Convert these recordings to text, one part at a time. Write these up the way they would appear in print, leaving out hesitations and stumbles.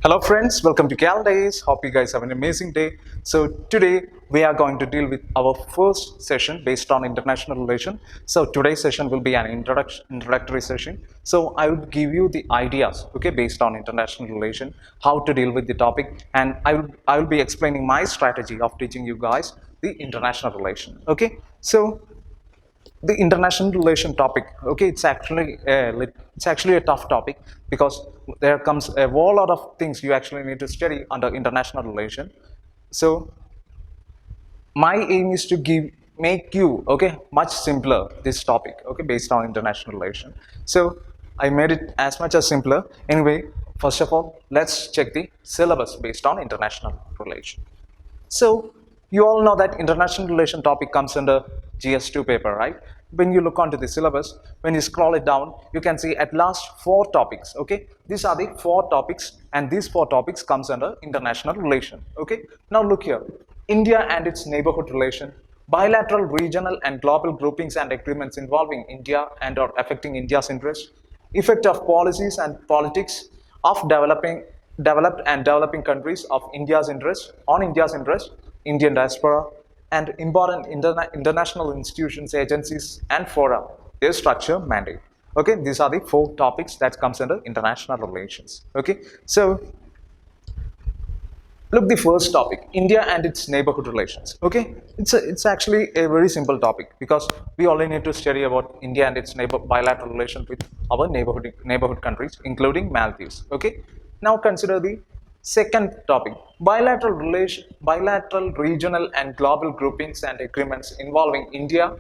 Hello friends, welcome to Gallant IAS. Hope you guys have an amazing day. So today we are going to deal with our first session based on international relation. So today's session will be an introductory session. So I will give you the ideas, okay, based on international relation, how to deal with the topic, and I will be explaining my strategy of teaching you guys the international relation. Okay, so the international relation topic, okay, it's actually a tough topic because there comes a whole lot of things you actually need to study under international relation. So my aim is to make you, okay, much simpler this topic, okay, based on international relation. So I made it as much as simpler. Anyway, first of all, let's check the syllabus based on international relation. So you all know that international relation topic comes under GS2 paper, right? When you look onto the syllabus, when you scroll it down, you can see at last 4 topics, okay? These are the 4 topics, and these 4 topics comes under international relation, okay? Now look here, India and its neighborhood relation, bilateral, regional and global groupings and agreements involving India and or affecting India's interests, effect of policies and politics of developed and developing countries of India's interest on India's interest, Indian diaspora, and important international institutions, agencies, and fora, their structure, mandate. Okay, these are the 4 topics that comes under international relations. Okay, so look, the first topic, India and its neighborhood relations. Okay, it's actually a very simple topic because we only need to study about India and its bilateral relations with our neighborhood countries, including Maldives. Okay, now consider the second topic, bilateral regional and global groupings and agreements involving India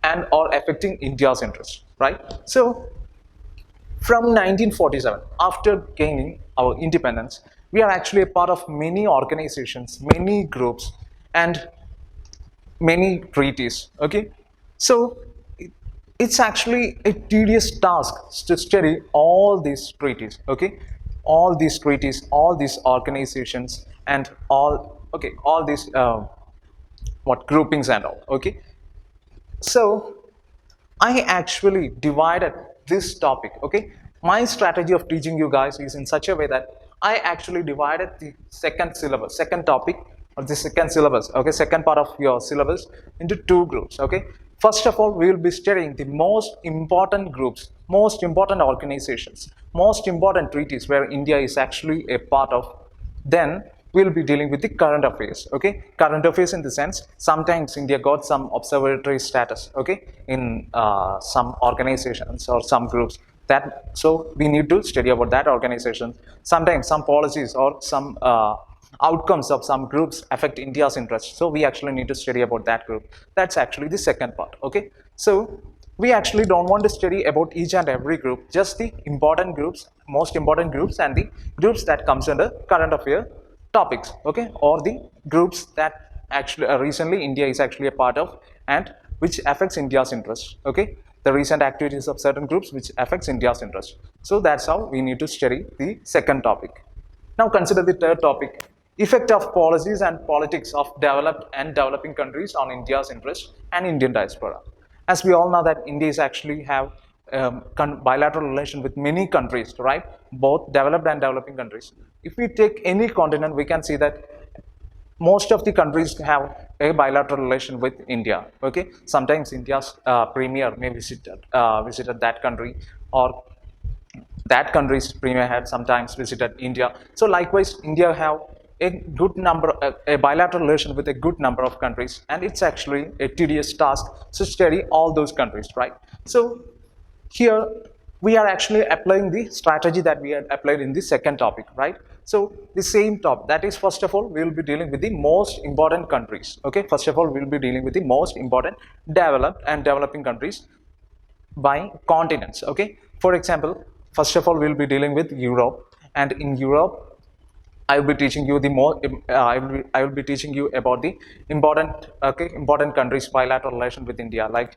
and or affecting India's interests. Right. So from 1947, after gaining our independence, we are actually a part of many organizations, many groups, and many treaties. Okay, so it's actually a tedious task to study all these treaties. Okay, all these treaties, all these organizations, and all these what groupings and all. Okay, so I actually divided this topic. Okay, my strategy of teaching you guys is in such a way that I actually divided the second topic of the second syllabus, okay, second part of your syllabus into 2 groups. Okay, first of all, we will be studying the most important groups, most important organizations, most important treaties where India is actually a part of. Then we'll be dealing with the current affairs. Okay, current affairs in the sense sometimes India got some observatory status, okay, in some organizations or some groups, that so we need to study about that organization. Sometimes some policies or some outcomes of some groups affect India's interests, so we actually need to study about that group. That's actually the second part. Okay, so we actually don't want to study about each and every group, just the important groups, most important groups, and the groups that comes under current affair topics, okay, or the groups that actually recently India is actually a part of and which affects India's interest. Okay, the recent activities of certain groups which affects India's interest. So that's how we need to study the second topic. Now consider the third topic, effect of policies and politics of developed and developing countries on India's interest and Indian diaspora. As we all know that India is actually have bilateral relation with many countries, right? Both developed and developing countries. If we take any continent, we can see that most of the countries have a bilateral relation with India. Okay, sometimes India's premier may visited that country, or that country's premier had sometimes visited India. So likewise, India have a good number, a bilateral relation with a good number of countries, and it's actually a tedious task to study all those countries, right? So here we are actually applying the strategy that we had applied in the second topic, right? So the same topic, that is, first of all, we will be dealing with the most important countries. Okay, first of all, we will be dealing with the most important developed and developing countries by continents. Okay, for example, first of all, we will be dealing with Europe, and in Europe I will be teaching you the more. I will be teaching you about the important countries bilateral relation with India, like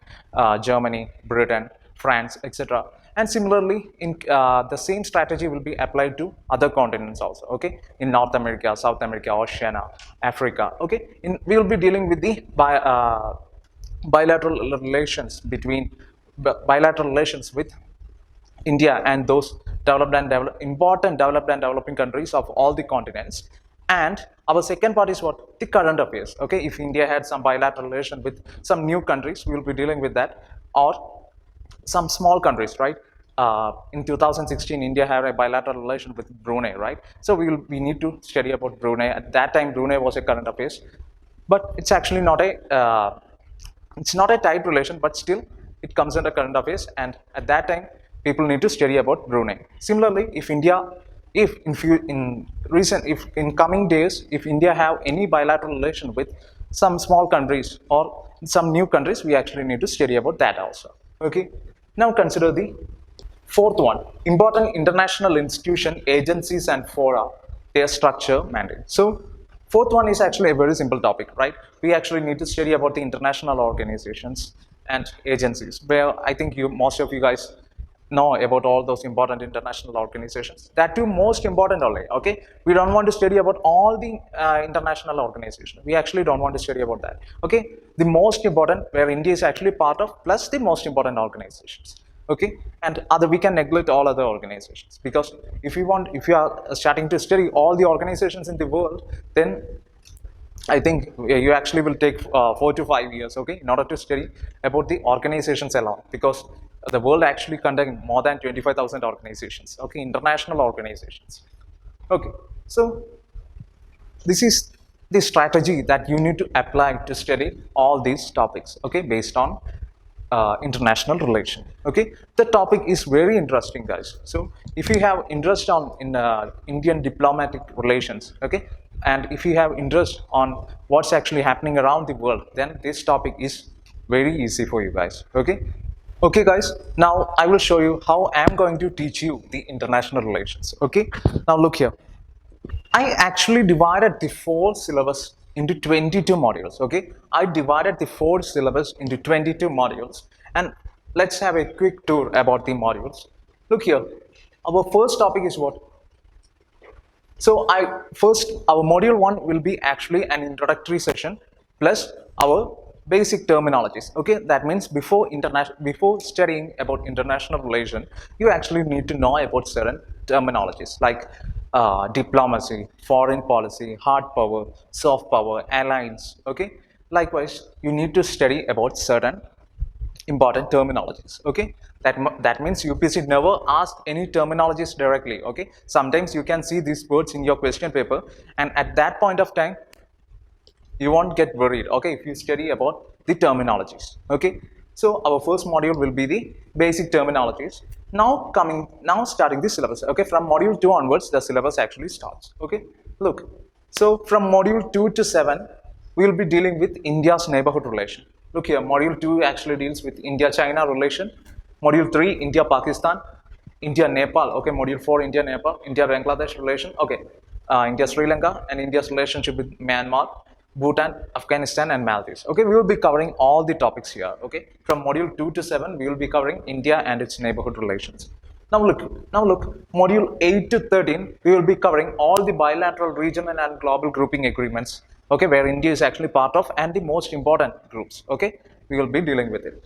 Germany, Britain, France, etc. And similarly, in the same strategy will be applied to other continents also. Okay, in North America, South America, Oceania, Africa. Okay, we will be dealing with the bilateral relations with India and those important developed and developing countries of all the continents. And our second part is what? The current affairs. Okay, if India had some bilateral relation with some new countries, we will be dealing with that, or some small countries, right? In 2016, India had a bilateral relation with Brunei, right? So we need to study about Brunei. At that time, Brunei was a current affairs, but it's actually not a tight relation, but still it comes under current affairs. And at that time, people need to study about Brunei. Similarly, if India, if in coming days, if India have any bilateral relation with some small countries or some new countries, we actually need to study about that also. Okay. Now consider the fourth one: important international institution, agencies, and fora, their structure, mandate. So fourth one is actually a very simple topic, right? We actually need to study about the international organizations and agencies, where I think most of you guys know about all those important international organizations. That too, most important only. Okay, we don't want to study about all the international organizations. We actually don't want to study about that. Okay, the most important, where India is actually part of, plus the most important organizations. Okay, and other, we can neglect all other organizations, because if you are starting to study all the organizations in the world, then I think you actually will take 4 to 5 years, okay, in order to study about the organizations alone, because the world actually contains more than 25,000 organizations, okay, international organizations. Okay, so this is the strategy that you need to apply to study all these topics, okay, based on international relation. Okay, the topic is very interesting, guys. So if you have interest in Indian diplomatic relations, okay, and if you have interest on what's actually happening around the world, then this topic is very easy for you guys. Okay, okay guys, now I will show you how I am going to teach you the international relations. Okay, now look here, I actually divided the 4 syllabus into 22 modules. Okay, I divided the 4 syllabus into 22 modules, and let's have a quick tour about the modules. Look here, our first topic is what? So our module 1 will be actually an introductory session plus our basic terminologies. Okay, that means before studying about international relation, you actually need to know about certain terminologies like diplomacy, foreign policy, hard power, soft power, alliance. Okay, likewise you need to study about certain important terminologies. Okay, that means UPSC never ask any terminologies directly. Okay, sometimes you can see these words in your question paper, and at that point of time you won't get worried, okay, if you study about the terminologies. Okay, so our first module will be the basic terminologies. Now starting the syllabus. Okay, from module 2 onwards the syllabus actually starts. Okay, look, so from module 2 to 7 we will be dealing with India's neighborhood relation. Look here, module 2 actually deals with India-China relation. Module 3, India-Pakistan, India-Nepal. Okay, module 4, India-Nepal, India-Bangladesh relation. Okay, India-Sri Lanka, and India's relationship with Myanmar, Bhutan, Afghanistan, and Maldives. Okay, we will be covering all the topics here. Okay, from module 2 to 7 we will be covering India and its neighborhood relations. Now look, module 8 to 13 we will be covering all the bilateral, regional, and global grouping agreements. Okay, where India is actually part of, and the most important groups. Okay, we will be dealing with it.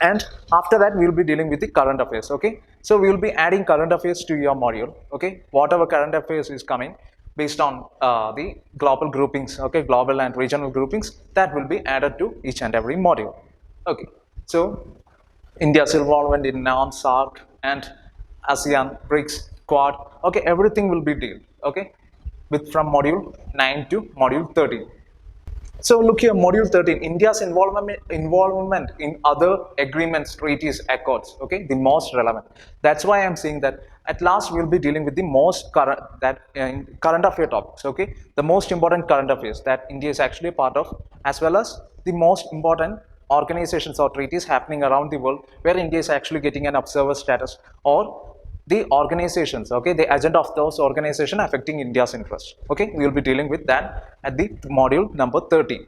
And after that we will be dealing with the current affairs. Okay, so we will be adding current affairs to your module. Okay, whatever current affairs is coming based on the global groupings, okay, global and regional groupings, that will be added to each and every module. Okay, so India's involvement in NAM, SARC, and ASEAN, BRICS, Quad, okay, everything will be dealt, okay, with from module 9 to module 13. So look here, module 13, India's involvement in other agreements, treaties, accords, okay, the most relevant. That's why I'm saying that at last we'll be dealing with the most current affair topics, okay, the most important current affairs that India is actually a part of, as well as the most important organizations or treaties happening around the world where India is actually getting an observer status, or the organizations, okay, the agenda of those organizations affecting India's interest. Okay, we will be dealing with that at the module number 13.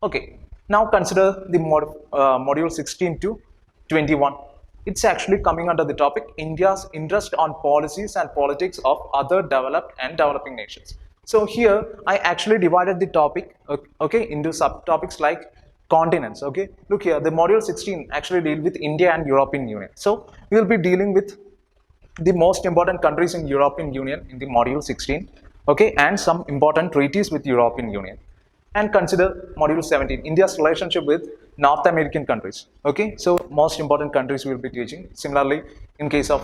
Okay, now consider the module 16 to 21. It's actually coming under the topic India's interest on policies and politics of other developed and developing nations. So here I actually divided the topic, okay, into subtopics like continents. Okay, look here, the module 16 actually deal with India and European Union. So we will be dealing with the most important countries in European Union in the module 16, okay, and some important treaties with European Union. And consider module 17, India's relationship with North American countries, okay. So most important countries we will be teaching. Similarly, in case of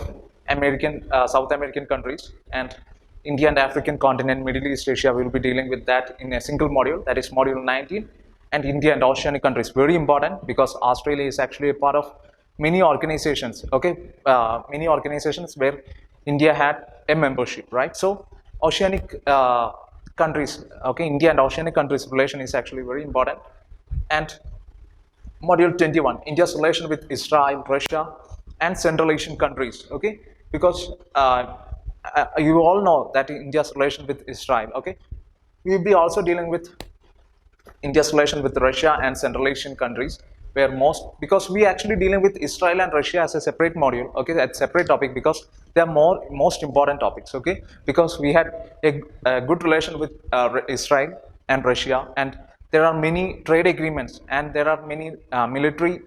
South American countries and India and African continent, Middle East, Asia, we will be dealing with that in a single module, that is module 19. And India and Oceanic countries, very important because Australia is actually a part of many organizations, okay, many organizations where India had a membership, right? So Oceanic countries, okay, India and Oceanic countries relation is actually very important. And module 21, India's relation with Israel, Russia, and Central Asian countries, okay, because you all know that India's relation with Israel, okay, we will be also dealing with India's relation with Russia and Central Asian countries, where because we actually dealing with Israel and Russia as a separate module, okay, that's separate topic because they are most important topics, okay, because we had a good relation with Israel and Russia, and there are many trade agreements, and there are many military,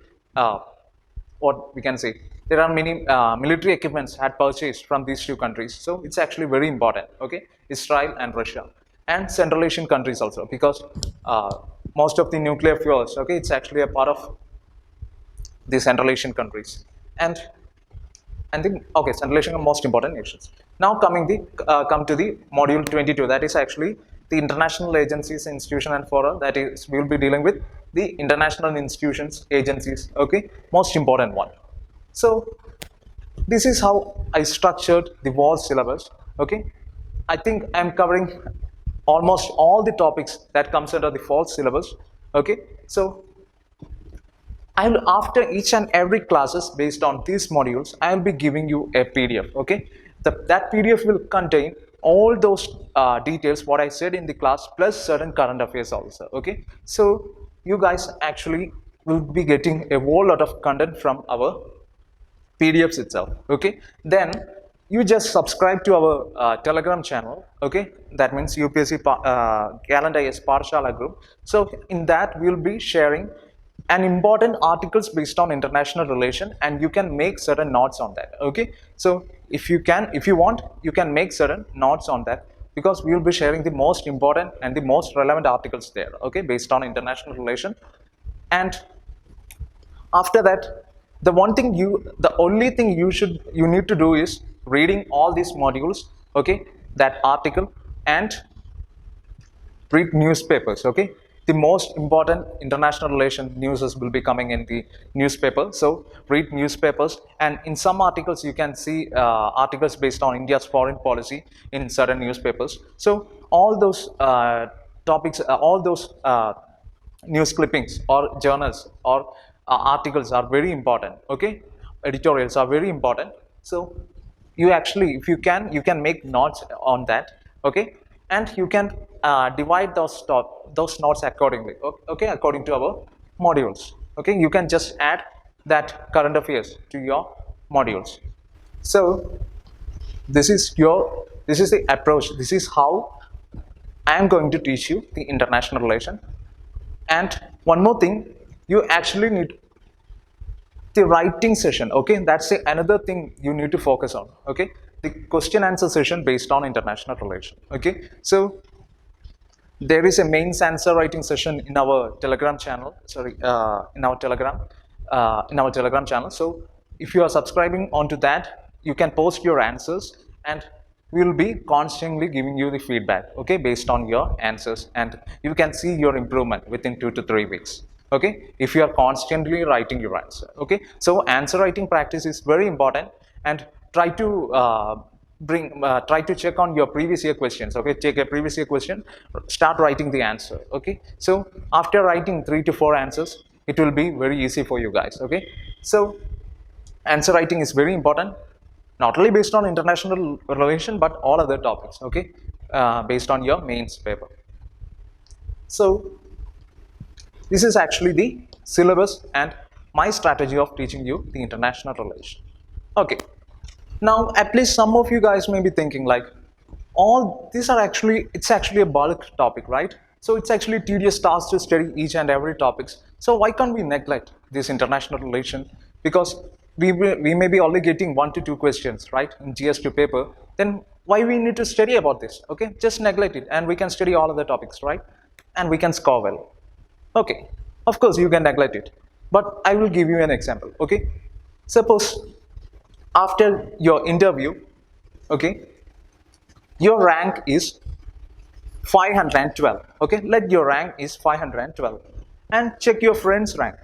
what we can say, there are many military equipments had purchased from these two countries, so it's actually very important, okay, Israel and Russia. And Central Asian countries also, because most of the nuclear fuels, okay, it's actually a part of the Central Asian countries. And the okay, Central Asian are most important nations. Now come to the module 22, that is actually the international agencies, institution, and fora. That is, we will be dealing with the international institutions, agencies, okay, most important one. So this is how I structured the whole syllabus, okay. I think I'm covering almost all the topics that comes under the fall syllabus, okay. So after each and every classes based on these modules, I will be giving you a PDF, okay. That PDF will contain all those details what I said in the class plus certain current affairs also, okay. So you guys actually will be getting a whole lot of content from our PDFs itself, okay. Then you just subscribe to our Telegram channel, okay. That means UPSC Gallant IAS Parshala group. So in that we will be sharing an important articles based on international relation, and you can make certain notes on that, okay. So if you want, you can make certain notes on that, because we will be sharing the most important and the most relevant articles there, okay, based on international relation. And after that, the only thing you need to do is reading all these modules, okay, that article, and read newspapers, okay. The most important international relation news will be coming in the newspaper, so read newspapers. And in some articles you can see articles based on India's foreign policy in certain newspapers. So all those topics, all those news clippings or journals or articles are very important, okay. Editorials are very important. So you actually, if you can make notes on that, okay. And you can divide those notes accordingly, okay, according to our modules, okay. You can just add that current affairs to your modules. So this is the approach. This is how I am going to teach you the international relation. And one more thing, you actually need the writing session, okay. That's another thing you need to focus on, okay. The question answer session based on international relation, okay. So there is a mains answer writing session in our Telegram channel, in our Telegram channel. So if you are subscribing onto that, you can post your answers, and we will be constantly giving you the feedback, okay, based on your answers, and you can see your improvement within 2 to 3 weeks, okay, if you are constantly writing your answer, okay. So answer writing practice is very important, and try to try to check on your previous year questions, okay. Take a previous year question, start writing the answer, okay. So after writing 3 to 4 answers, it will be very easy for you guys, okay. So answer writing is very important, not only based on international relation but all other topics, okay, based on your mains paper. So this is actually the syllabus and my strategy of teaching you the international relation, okay. Now at least some of you guys may be thinking like, all these are actually, it's actually a bulk topic, right? So it's actually tedious task to study each and every topics. So why can't we neglect this international relation? Because we may be only getting 1 to 2 questions, right, in GS2 paper, then why we need to study about this? Okay, just neglect it and we can study all of the topics, right? And we can score well. Okay, of course you can neglect it, but I will give you an example. Okay, suppose after your interview, okay, your rank is 512. Okay, let your rank is 512 and check your friend's rank.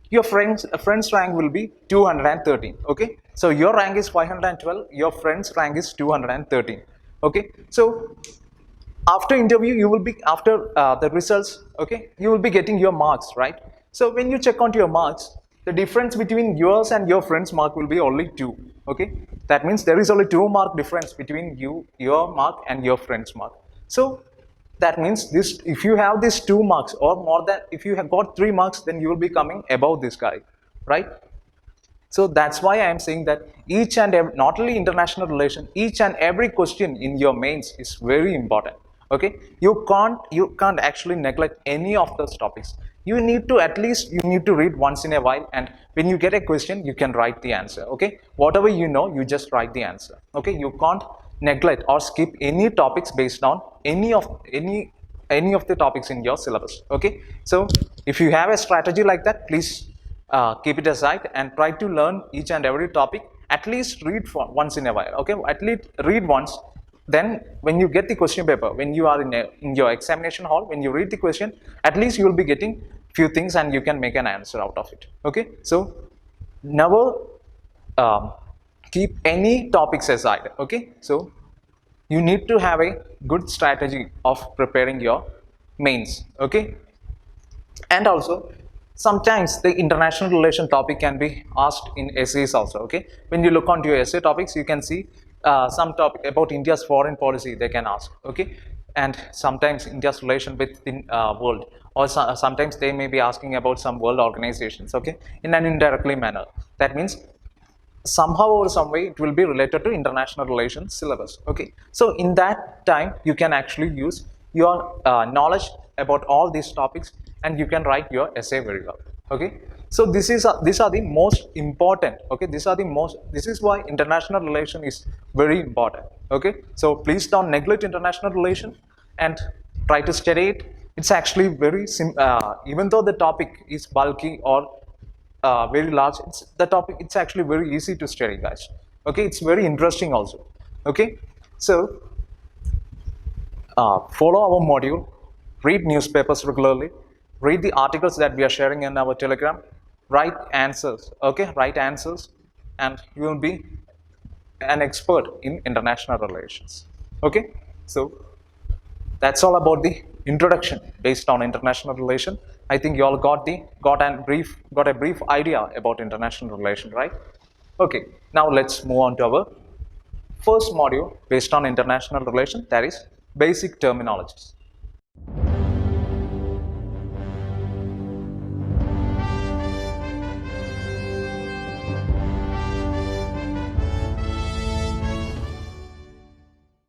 Your friend's rank will be 213. Okay, so your rank is 512, your friend's rank is 213. Okay, so after interview you will be, after the results, okay, you will be getting your marks, right? So when you check onto your marks, the difference between yours and your friend's mark will be only 2. Okay, that means there is only 2 mark difference between your mark and your friend's mark. So that means this, if you have these 2 marks or more than, if you have got 3 marks, then you will be coming above this guy, right? So that's why I am saying that each and every, not only international relation, each and every question in your mains is very important. Okay, you can't actually neglect any of those topics. You need to, at least you need to read once in a while, and when you get a question you can write the answer. Okay, whatever you know, you just write the answer. Okay, you can't neglect or skip any topics based on any of the topics in your syllabus. Okay, so if you have a strategy like that, please keep it aside and try to learn each and every topic. At least read for once in a while. Okay, at least read once. Then when you get the question paper, when you are in your examination hall, when you read the question, at least you will be getting few things and you can make an answer out of it. Okay, so never keep any topics aside. Okay, so you need to have a good strategy of preparing your mains. Okay, and also sometimes the international relation topic can be asked in essays also. Okay, when you look onto your essay topics, you can see some topic about India's foreign policy they can ask. Okay, and sometimes India's relation with the world, or sometimes they may be asking about some world organizations. Okay, in an indirectly manner. That means somehow or some way it will be related to international relations syllabus. Okay, so in that time you can actually use your knowledge about all these topics and you can write your essay very well. Okay, so these are the most important. Okay, this is why international relation is very important. Okay, so please don't neglect international relation and try to study it. It's actually very even though the topic is bulky or very large, it's actually very easy to study, guys. Okay, it's very interesting also. Okay, so follow our module, read newspapers regularly, read the articles that we are sharing in our Telegram, write answers. Okay, write answers and you will be an expert in international relations. Okay, so that's all about the introduction based on international relation. I think you all got a brief idea about international relation, right? Okay, now let's move on to our first module based on international relation, that is basic terminologies.